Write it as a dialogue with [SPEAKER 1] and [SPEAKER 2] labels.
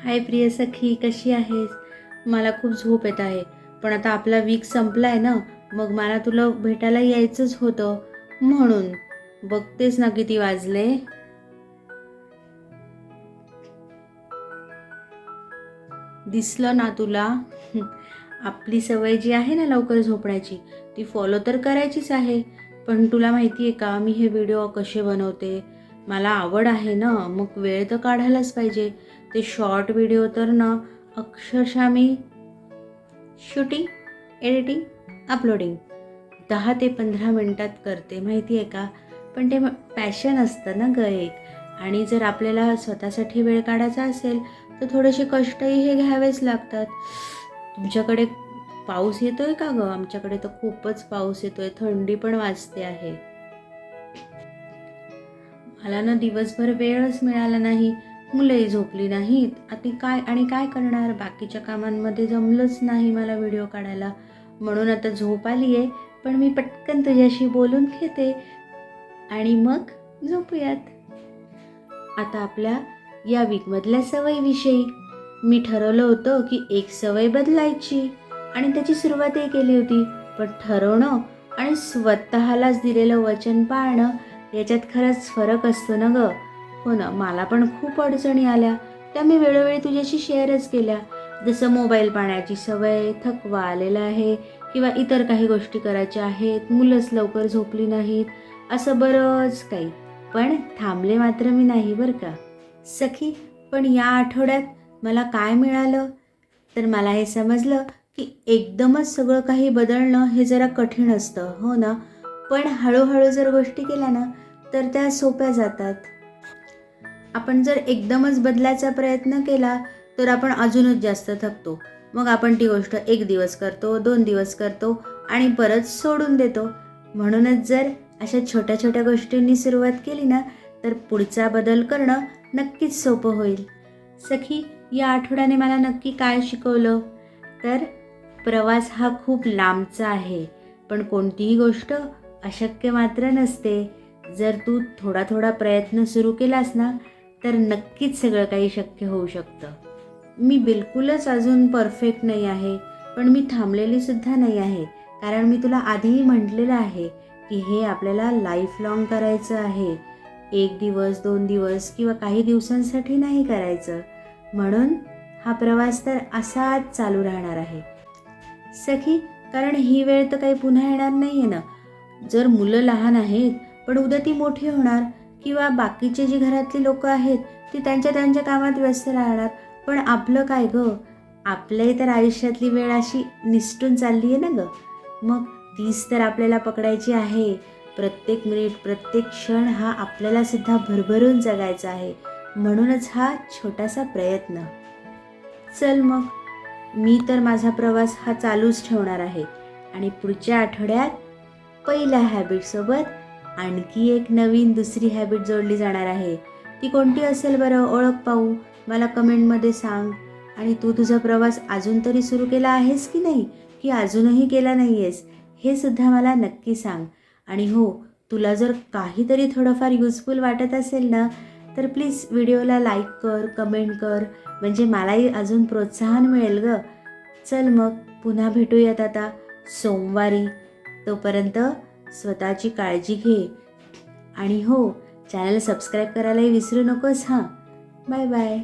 [SPEAKER 1] हाय प्रिय सखी, कशी आहेस? मला खूप झोप येत आहे, पण आता आपला वीक संपलाय ना, मग मला तुला भेटायला यायचंच होतं. म्हणून बघतेस ना किती वाजले. दिसलं ना तुला? आपली सवय जी आहे ना लवकर झोपण्याची, ती फॉलो तर करायचीच आहे. पण तुला माहिती आहे का, मी हे व्हिडिओ कसे बनवते? मला आवड आहे ना, मग वेळ तर काढायलाच पाहिजे. ते शॉर्ट व्हिडिओ तर ना अक्षरशः मी शूटिंग, एडिटिंग, अपलोडिंग 10 ते 15 मिनटात करते, माहिती आहे का? पण ते पॅशन असतं ना ग एक. आणि जर आपल्याला स्वतःसाठी वेळ काढायचा असेल तर थोडेसे कष्टही हे घ्यावेच लागतात. तुमच्याकडे पाऊस येतोय का ग? आमच्याकडे तर खूपच पाऊस येतोय, थंडी पण वाजते आहे. मला ना दिवसभर वेळच मिळाला नाही, मुलंही झोपली नाहीत. आता काय करणार, बाकीच्या कामांमध्ये जमलंच नाही मला व्हिडिओ काढायला. म्हणून आता झोप आली आहे, पण मी पटकन तुझ्याशी बोलून घेते आणि मग झोपूयात. आता आपल्या या वीकमधल्या सवयीविषयी मी ठरवलं होतं की एक सवय बदलायची आणि त्याची सुरुवातही केली होती. पण ठरवणं आणि स्वतःलाच दिलेलं वचन पाळणं याच्यात खरंच फरक असतो ना ग. हो ना, मला पण खूप अडचणी आल्या, त्या मी वेळोवेळी तुझ्याशी शेअरच केल्या. जसं मोबाईल पाहण्याची सवय, थकवा आलेला आहे, किंवा इतर काही गोष्टी करायच्या आहेत, मुलंच लवकर झोपली नाहीत, असं बरंच काही. पण थांबले मात्र मी नाही बरं का सखी. पण या आठवड्यात मला काय मिळालं, तर मला हे समजलं की एकदमच सगळं काही बदलणं हे जरा कठीण असतं, हो ना. पण हळूहळू जर गोष्टी केल्या ना तर त्या सोप्या जातात. आपण जर एकदमच बदलायचा प्रयत्न केला तर आपण अजूनच जास्त थकतो. मग आपण ती गोष्ट 1 दिवस करतो, 2 दिवस करतो आणि परत सोडून देतो. म्हणूनच जर अशा छोट्या छोट्या गोष्टींनी सुरुवात केली ना तर पुढचा बदल करणं नक्कीच सोपं होईल. सखी, या आठवड्याने मला नक्की काय शिकवलं, तर प्रवास हा खूप लांबचा आहे, पण कोणतीही गोष्ट अशक्य मात्र नसते. जर तू थोडा थोडा प्रयत्न सुरू केलास ना तर नक्कीच सगळं काही शक्य होऊ शकतं. मी बिलकुलच अजून परफेक्ट नाही आहे, पण मी थांबलेली सुद्धा नाही आहे. कारण मी तुला आधीही म्हटलेलं आहे की हे आपल्याला लाईफ लॉंग करायचं आहे. 1 दिवस, 2 दिवस किंवा काही दिवसांसाठी नाही करायचं. म्हणून हा प्रवास तर असाच चालू राहणार आहे सखी. कारण ही वेळ तर काही पुन्हा येणार नाही आहे ना. जर मुलं लहान आहेत पण उद्या ती मोठी होणार, किंवा बाकीचे जी घरातली लोक आहेत ती त्यांच्या त्यांच्या कामात व्यस्त राहणार. पण आपलं काय ग, आपल्याही तर आयुष्यातली वेळ अशी निसटून चालली आहे ना ग. मग तीच तर आपल्याला पकडायची आहे. प्रत्येक मिनिट, प्रत्येक क्षण हा आपल्याला सुद्धा भरभरून जगायचा आहे. म्हणूनच हा छोटासा प्रयत्न. चल मग, मी तर माझा प्रवास हा चालूच ठेवणार आहे आणि पुढच्या आठवड्यात पहिल्या हॅबिटसोबत आणखी एक नवीन दुसरी हॅबिट जोडली जाणार आहे. ती कोणती असेल बरं, ओळख पाहू, मला कमेंटमध्ये सांग. आणि तू तुझा प्रवास अजून तरी सुरू केला आहेस की नाही, की अजूनही केला नाही आहेस, हे सुद्धा मला नक्की सांग. आणि हो, तुला जर काहीतरी थोडंफार युजफुल वाटत असेल ना तर प्लीज व्हिडिओला लाईक कर, कमेंट कर, म्हणजे मलाही अजून प्रोत्साहन मिळेल ग. चल मग, पुन्हा भेटूयात आता सोमवारी. तोपर्यंत स्वतःची काळजी घे. आणि हो, चॅनल सबस्क्राईब करायलाही विसरू नकोस हां. Bye bye.